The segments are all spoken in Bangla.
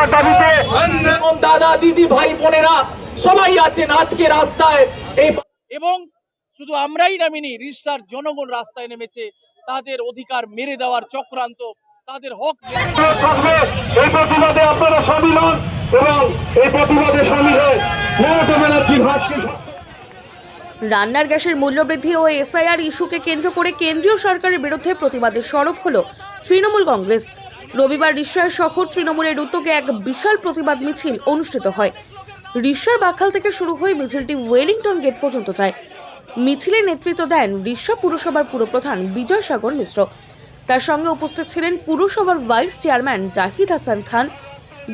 রাখার দাবিতে দাদা দিদি ভাই বোনেরা সবাই আছেন আজকে রাস্তায়। এবং শুধু আমরাই নামিনি, রিস্টার জনগণ রাস্তায় নেমেছে তাদের অধিকার মেরে দেওয়ার চক্রান্ত, তাদের হক থাকবে। এই প্রতিবাদে আপনারা সামিল হন এবং এই প্রতিবাদে সামিল হয়ে মমতা ব্যানার্জির হাতকে। রান্নার গ্যাসের মূল্যবৃদ্ধি ও এসআইআর ইস্যুকে কেন্দ্র করে কেন্দ্রীয় সরকারের বিরুদ্ধে প্রতিবাদে সরব হল তৃণমূল কংগ্রেস। রবিবার রিষড়ার শহর তৃণমূলের উদ্যোগে এক বিশাল প্রতিবাদ মিছিল অনুষ্ঠিত হয়। রিষড়ার বাখাল থেকে শুরু হয়ে মিছিলটি ওয়েলিংটন গেট পর্যন্ত যায়। মিছিলে নেতৃত্ব দেন রিষড়া পুরসভার পুরপ্রধান বিজয় সাগর মিশ্র। তার সঙ্গে উপস্থিত ছিলেন পুরসভার ভাইস চেয়ারম্যান জাহিদ হাসান খান,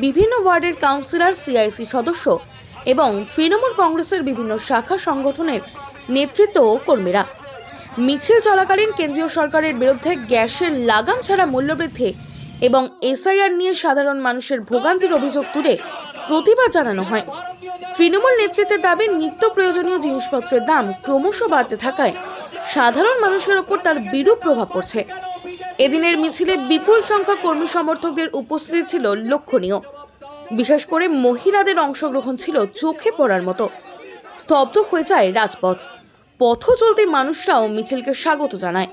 বিভিন্ন ওয়ার্ডের কাউন্সিলর, সিআইসি সদস্য এবং তৃণমূল কংগ্রেসের বিভিন্ন শাখা সংগঠনের নেতৃত্ব ও কর্মীরা। মিছিল চলাকালীন কেন্দ্রীয় সরকারের বিরুদ্ধে গ্যাসের লাগাম ছাড়া মূল্যবৃদ্ধি এবং এসআইআর নিয়ে সাধারণ মানুষের ভোগান্তির অভিযোগ তুলে প্রতিবাদ জানানো হয়। তৃণমূল নেতৃত্বের দাবি, নিত্য প্রয়োজনীয় জিনিসপত্রের দাম ক্রমশ বাড়তে থাকায় সাধারণ মানুষের ওপর তার বিরূপ প্রভাব পড়ছে। এদিনের মিছিলে বিপুল সংখ্যক কর্মী সমর্থকদের উপস্থিতি ছিল লক্ষণীয়। বিশেষ করে মহিলাদের অংশগ্রহণ ছিল চোখে পড়ার মতো। স্তব্ধ হয়ে যায় রাজপথ। পথ চলতি মানুষরাও মিছিলকে স্বাগত জানায়।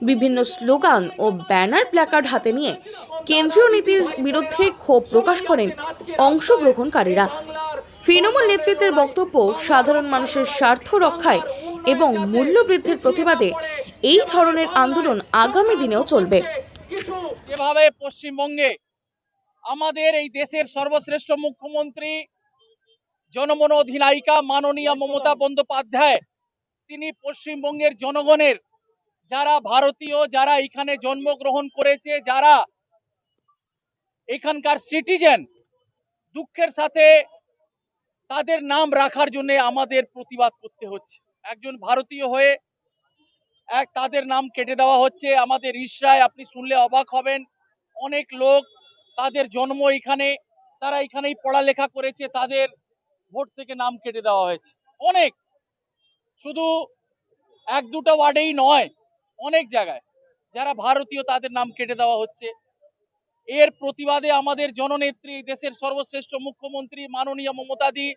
বিভিন্ন স্লোগান ও ব্যানার প্ল্যাকার্ড হাতে নিয়ে কেন্দ্রীয় নীতির বিরুদ্ধে ক্ষোভ প্রকাশ করেন অংশগ্রহণকারীরা। তৃণমূল নেতৃত্বের বক্তব্য, সাধারণ মানুষের স্বার্থ রক্ষায় এবং মূল্যবৃদ্ধির প্রতিবাদে এই ধরনের আন্দোলন আগামী দিনেও চলবে। এভাবে পশ্চিমবঙ্গে আমাদের এই দেশের সর্বশ্রেষ্ঠ মুখ্যমন্ত্রী, জনমন অধিনায়িকা মাননীয় মমতা বন্দ্যোপাধ্যায়, তিনি পশ্চিমবঙ্গের জনগণের, যারা ভারতীয়, যারা এখানে জন্মগ্রহণ করেছে, যারা এখানকার সিটিজেন, দুঃখের সাথে তাদের নাম রাখার জন্য আমাদের প্রতিবাদ করতে হচ্ছে। একজন ভারতীয় হয়ে তাদের নাম কেটে দেওয়া হচ্ছে। আমাদের রিষড়ায় আপনি শুনলে অবাক হবেন, অনেক লোক, তাদের জন্ম এখানে, তারা এখানেই পড়ালেখা করেছে, তাদের ভোট থেকে নাম কেটে দেওয়া হয়েছে। অনেক, শুধু এক দুটো ওয়ার্ডেই নয়, অনেক জায়গায় যারা ভারতীয় তাদের নাম কেটে দেওয়া হচ্ছে। এর প্রতিবাদে আমাদের জননেত্রী, দেশের সর্বশ্রেষ্ঠ মুখ্যমন্ত্রী মাননীয় মমতাদি,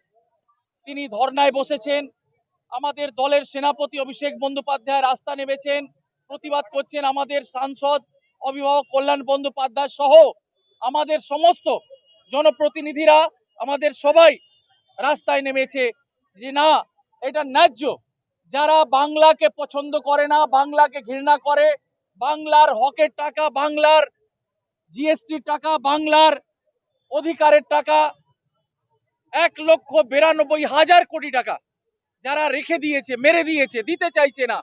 তিনি ধর্নায় বসেছেন। আমাদের দলের সেনাপতি অভিষেক বন্দ্যোপাধ্যায় রাস্তা নেমেছেন, প্রতিবাদ করছেন। আমাদের সাংসদ অভিভাবক কল্যাণ বন্দ্যোপাধ্যায় সহ আমাদের সমস্ত জনপ্রতিনিধিরা, আমাদের সবাই রাস্তায় নেমেছে যে না, এটা ন্যায্য। যারা বাংলাকে পছন্দ করে না, বাংলাকে ঘৃণা করে, বাংলার হকের টাকা, বাংলার জিএসটি টাকা, বাংলার অধিকারের টাকা 1,92,000 কোটি টাকা যারা রেখে দিয়েছে, মেরে দিয়েছে, দিতে চাইছে না,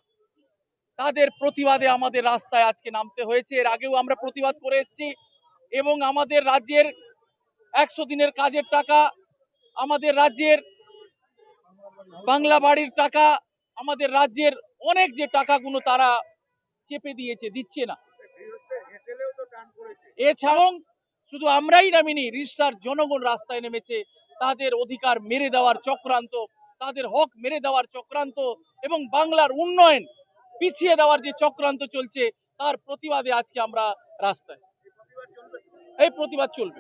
তাদের প্রতিবাদে আমাদের রাস্তায় আজকে নামতে হয়েছে। এর আগেও আমরা প্রতিবাদ করে এসেছি এবং আমাদের রাজ্যের 100 দিনের কাজের টাকা, আমাদের রাজ্যের বাংলা বাড়ির টাকা, আমাদের রাজ্যের অনেক যে টাকাগুলো তারা চেপে দিয়েছে, দিচ্ছে না। এছাড়াও শুধু আমরাই নামিনি, রিষড়ার জনগণ রাস্তায় নেমেছে তাদের অধিকার মেরে দেওয়ার চক্রান্ত, তাদের হক মেরে দেওয়ার চক্রান্ত এবং বাংলার উন্নয়ন পিছিয়ে দেওয়ার যে চক্রান্ত চলছে তার প্রতিবাদে আজকে আমরা রাস্তায়। এই প্রতিবাদ চলবে।